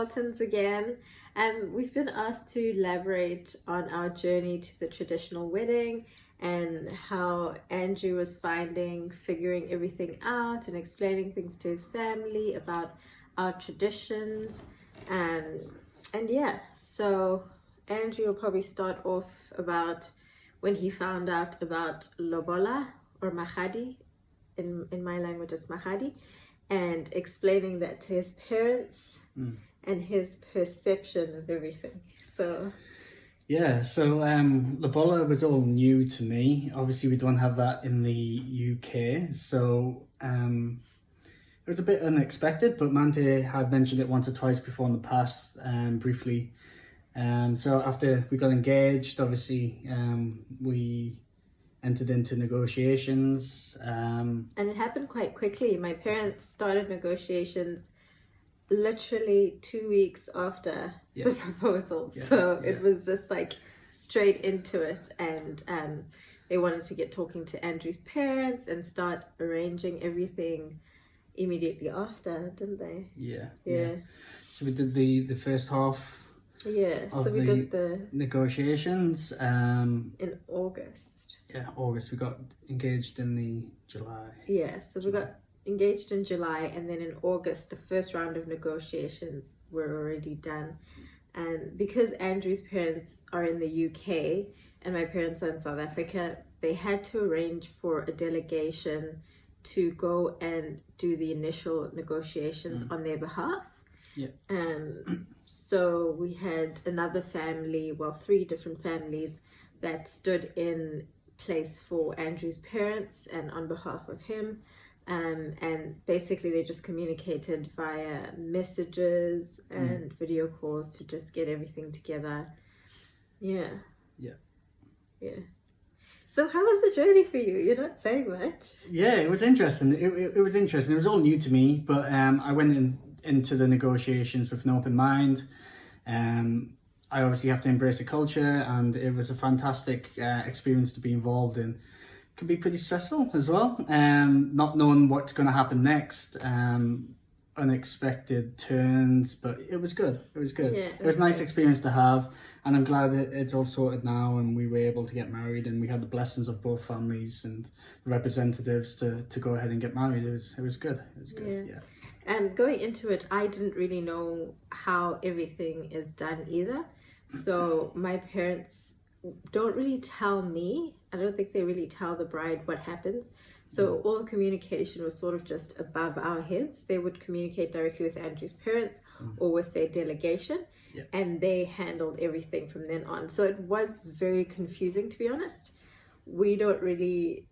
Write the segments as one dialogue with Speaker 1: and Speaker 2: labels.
Speaker 1: Daltons again, and we've been asked to elaborate on our journey to the traditional wedding and how Andrew was figuring everything out and explaining things to his family about our traditions. And yeah, so Andrew will probably start off about when he found out about lobola or mahadi. In my language it's mahadi, and explaining that to his parents and his perception of everything. So lobola was all new to me. Obviously we don't have that in the UK, so it was a bit unexpected, but Mante had mentioned it once or twice before in the past, briefly. So after we got engaged, obviously we entered into negotiations. And it happened quite quickly. My parents started negotiations literally 2 weeks after the proposal. It was just like straight into it. And they wanted to get talking to Andrew's parents and start arranging everything immediately after, didn't they? Yeah. So we did the first half. Yeah, so we did the
Speaker 2: negotiations
Speaker 1: in August.
Speaker 2: Yeah, August. We got engaged in the July.
Speaker 1: Yeah, so we got engaged in July, and then in August, the first round of negotiations were already done. And because Andrew's parents are in the UK and my parents are in South Africa, they had to arrange for a delegation to go and do the initial negotiations on their behalf.
Speaker 2: Yeah.
Speaker 1: So we had another family, well, 3 different families that stood in place for Andrew's parents and on behalf of him. And basically they just communicated via messages and video calls to just get everything together. Yeah. So how was the journey for you? You're not saying much.
Speaker 2: Yeah, it was interesting. It was interesting. It was all new to me, but I went into the negotiations with an open mind. I obviously have to embrace the culture, and it was a fantastic experience to be involved in. It can be pretty stressful as well, not knowing what's going to happen next, unexpected turns, but it was good. It was good.
Speaker 1: Yeah,
Speaker 2: it was a nice experience to have, and I'm glad that it's all sorted now and we were able to get married, and we had the blessings of both families and the representatives to go ahead and get married. It was good. It was good. Yeah.
Speaker 1: And going into it, I didn't really know how everything is done either. So my parents don't really tell me. I don't think they really tell the bride what happens. So all communication was sort of just above our heads. They would communicate directly with Andrew's parents or with their delegation, and they handled everything from then on. So it was very confusing, to be honest. We don't really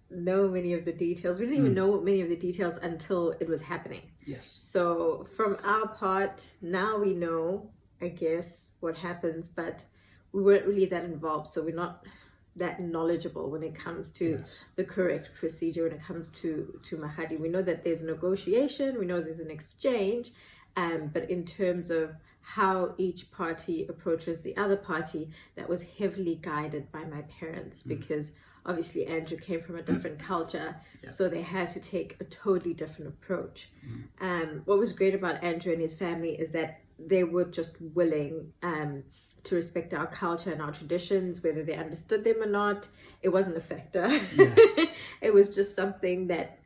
Speaker 1: know many of the details. We didn't even know many of the details until it was happening.
Speaker 2: Yes.
Speaker 1: So from our part, now we know, I guess, what happens, but we weren't really that involved, so we're not that knowledgeable when it comes to the correct procedure when it comes to mahadi. We know that there's a negotiation, we know there's an exchange, but in terms of how each party approaches the other party, that was heavily guided by my parents, because obviously Andrew came from a different culture, so they had to take a totally different approach. What was great about Andrew and his family is that they were just willing to respect our culture and our traditions, whether they understood them or not. It wasn't a factor. It was just something that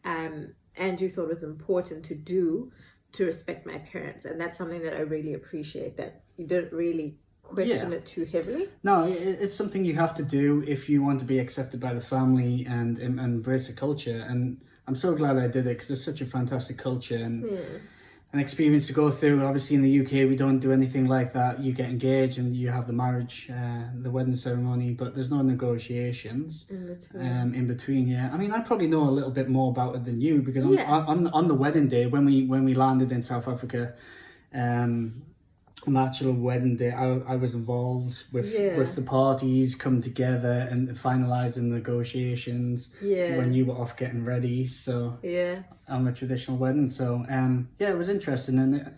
Speaker 1: Andrew thought was important to do, to respect my parents, and that's something that I really appreciate, that you didn't really question it too heavily.
Speaker 2: No, it's something you have to do if you want to be accepted by the family and embrace the culture. And I'm so glad I did it, because it's such a fantastic culture and an experience to go through. Obviously in the UK we don't do anything like that. You get engaged and you have the marriage, the wedding ceremony, but there's no negotiations in between. I mean, I probably know a little bit more about it than you, because on the wedding day, when we landed in South Africa, on the actual wedding day, I was involved with the parties coming together and finalising negotiations when you were off getting ready. So on the traditional wedding. So it was interesting, and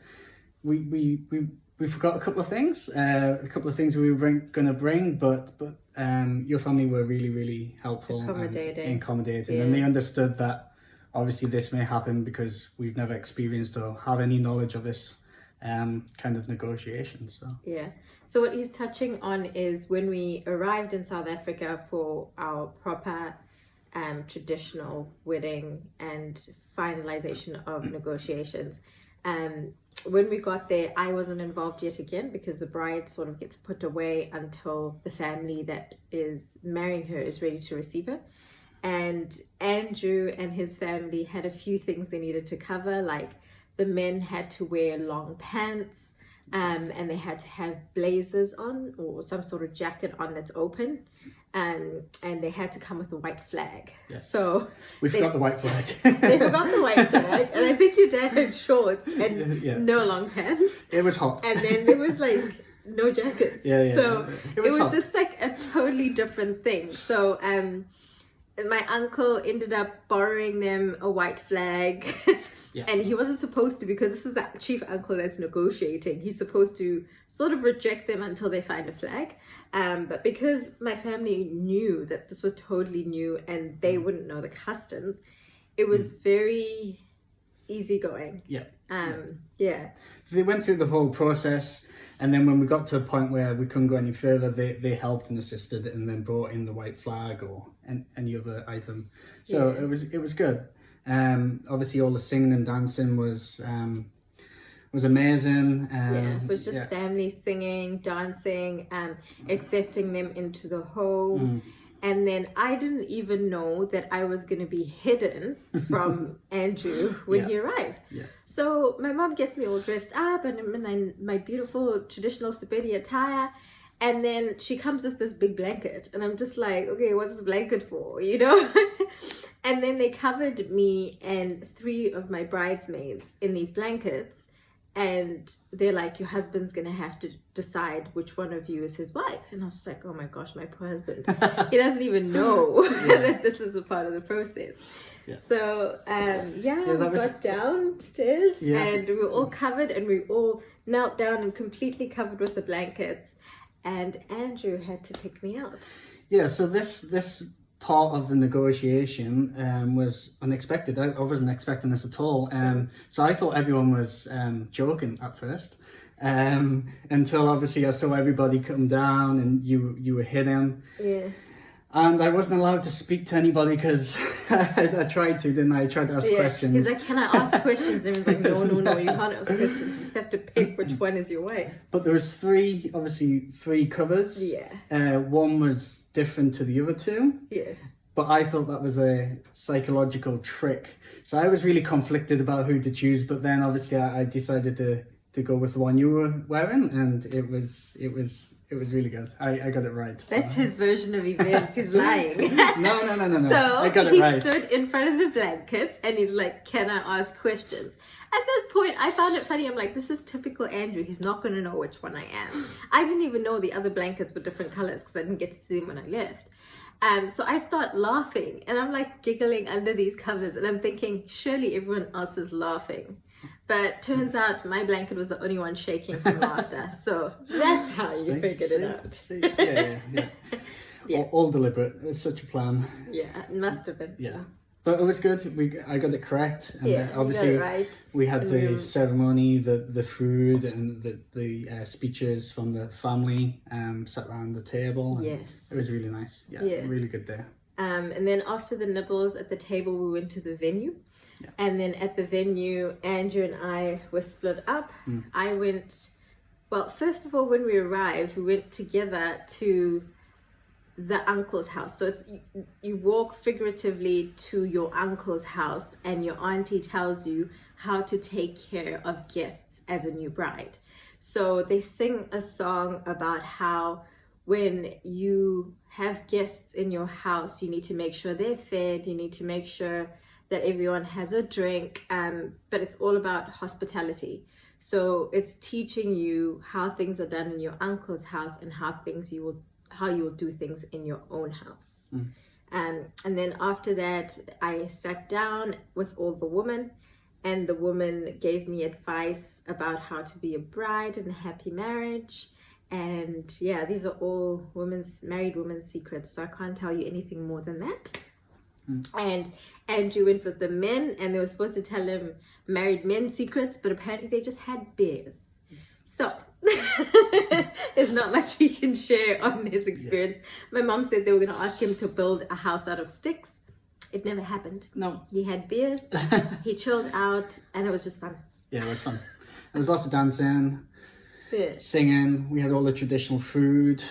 Speaker 2: we forgot a couple of things. We were going to bring, but your family were really helpful, accommodating, and they understood that obviously this may happen because we've never experienced or have any knowledge of this kind of negotiations. So
Speaker 1: yeah. So what he's touching on is when we arrived in South Africa for our proper traditional wedding and finalization of negotiations. When we got there, I wasn't involved yet again because the bride sort of gets put away until the family that is marrying her is ready to receive her. And Andrew and his family had a few things they needed to cover, like the men had to wear long pants, and they had to have blazers on or some sort of jacket on that's open. And they had to come with a white flag.
Speaker 2: yes.
Speaker 1: So
Speaker 2: we forgot the white flag.
Speaker 1: they forgot the white flag, and I think your dad had shorts and
Speaker 2: Yeah.
Speaker 1: no long pants.
Speaker 2: It was hot.
Speaker 1: And then there was like no jackets.
Speaker 2: Yeah.
Speaker 1: So
Speaker 2: it was hot.
Speaker 1: just like a totally different thing. So my uncle ended up borrowing them a white flag.
Speaker 2: Yeah.
Speaker 1: And he wasn't supposed to, because this is the chief uncle that's negotiating. He's supposed to sort of reject them until they find a flag. But because my family knew that this was totally new and they wouldn't know the customs, it was very easygoing.
Speaker 2: Yeah.
Speaker 1: Yeah.
Speaker 2: So they went through the whole process, and then when we got to a point where we couldn't go any further, they helped and assisted, and then brought in the white flag or any other item. So it was good. Obviously all the singing and dancing was amazing.
Speaker 1: It was just family singing, dancing, accepting them into the home. And then I didn't even know that I was going to be hidden from Andrew when he arrived.
Speaker 2: Yeah.
Speaker 1: So my mom gets me all dressed up and I'm in my beautiful traditional Sepedi attire. And then she comes with this big blanket. And I'm just like, okay, what's the blanket for? You know? And then they covered me and 3 of my bridesmaids in these blankets. And they're like, your husband's going to have to decide which one of you is his wife. And I was like, oh my gosh, my poor husband. He doesn't even know that this is a part of the process.
Speaker 2: Yeah.
Speaker 1: So, we got downstairs and we were all covered and we all knelt down and completely covered with the blankets. And Andrew had to pick me out.
Speaker 2: Yeah, so this part of the negotiation was unexpected. I wasn't expecting this at all. So I thought everyone was joking at first, until obviously I saw everybody come down and you were hidden.
Speaker 1: Yeah.
Speaker 2: And I wasn't allowed to speak to anybody because I tried to, didn't I? I tried to ask questions.
Speaker 1: He's like, can I ask questions? And he was like, no, you can't ask questions. You just have to pick which one is your wife.
Speaker 2: But there was 3 covers.
Speaker 1: Yeah.
Speaker 2: One was different to the other 2.
Speaker 1: Yeah.
Speaker 2: But I thought that was a psychological trick. So I was really conflicted about who to choose. But then obviously I decided to go with the one you were wearing, and it was really good. I got it right. So.
Speaker 1: That's his version of events. He's lying.
Speaker 2: No.
Speaker 1: So
Speaker 2: I got it right.
Speaker 1: he stood in front of the blankets and he's like, can I ask questions? At this point, I found it funny. I'm like, this is typical Andrew. He's not going to know which one I am. I didn't even know the other blankets were different colors because I didn't get to see them when I left. So I start laughing and I'm like giggling under these covers and I'm thinking, surely everyone else is laughing. But turns out my blanket was the only one shaking from laughter. So that's how you figured it out.
Speaker 2: Yeah. All deliberate. It was such a plan.
Speaker 1: Yeah, it must have been.
Speaker 2: Yeah. But it was good. I got it correct. And obviously
Speaker 1: you got it right.
Speaker 2: We had the ceremony, the food and the speeches from the family sat around the table. And
Speaker 1: yes.
Speaker 2: It was really nice. Yeah. Really good day.
Speaker 1: And then after the nibbles at the table, we went to the venue. Yeah. And then at the venue, Andrew and I were split up. I went, first of all, when we arrived, we went together to the uncle's house. So it's you walk figuratively to your uncle's house and your auntie tells you how to take care of guests as a new bride. So they sing a song about how when you have guests in your house, you need to make sure they're fed, you need to make sure that everyone has a drink, but it's all about hospitality. So it's teaching you how things are done in your uncle's house and how you will do things in your own house. And then after that, I sat down with all the women, and the woman gave me advice about how to be a bride in a happy marriage. And these are all married women's secrets, so I can't tell you anything more than that. And Andrew went with the men, and they were supposed to tell him married men's secrets, but apparently they just had bears. So there's not much we can share on his experience. My mom said they were going to ask him to build a house out of sticks. It never happened.
Speaker 2: No.
Speaker 1: He had beers, he chilled out, and it was just fun.
Speaker 2: Yeah, it was fun. There was lots of dancing,
Speaker 1: Yeah.
Speaker 2: singing. We had all the traditional food,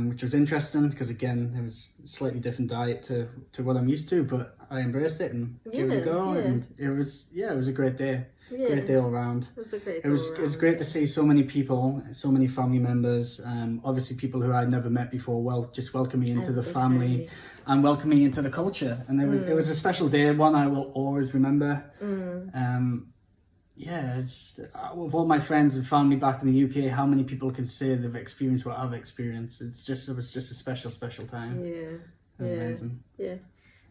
Speaker 2: which was interesting because, again, it was a slightly different diet to what I'm used to, but I embraced it and gave it a go.
Speaker 1: Yeah.
Speaker 2: And it was a great day.
Speaker 1: Yeah.
Speaker 2: Great day all around.
Speaker 1: It was a great
Speaker 2: It was great to see so many people, so many family members, obviously people who I'd never met before, just welcome me into the family and welcome me into the culture. And it was a special day, one I will always remember. It's with all my friends and family back in the UK, how many people can say they've experienced what I've experienced? It was just a special time. Amazing.
Speaker 1: Yeah.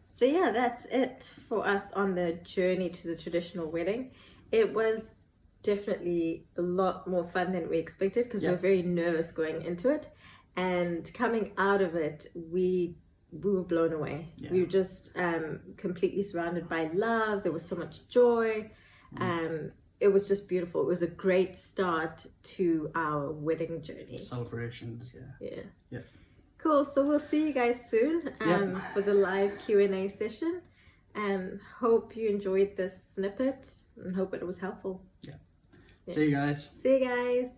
Speaker 1: So yeah, that's it for us on the journey to the traditional wedding. It was definitely a lot more fun than we expected because we were very nervous going into it, and coming out of it, we were blown away.
Speaker 2: Yeah.
Speaker 1: We were just completely surrounded by love. There was so much joy. It was just beautiful. It was a great start to our wedding journey.
Speaker 2: Celebrations, yeah.
Speaker 1: Cool. So we'll see you guys soon for the live Q&A session. Hope you enjoyed this snippet and hope it was helpful.
Speaker 2: See you guys.
Speaker 1: See you guys.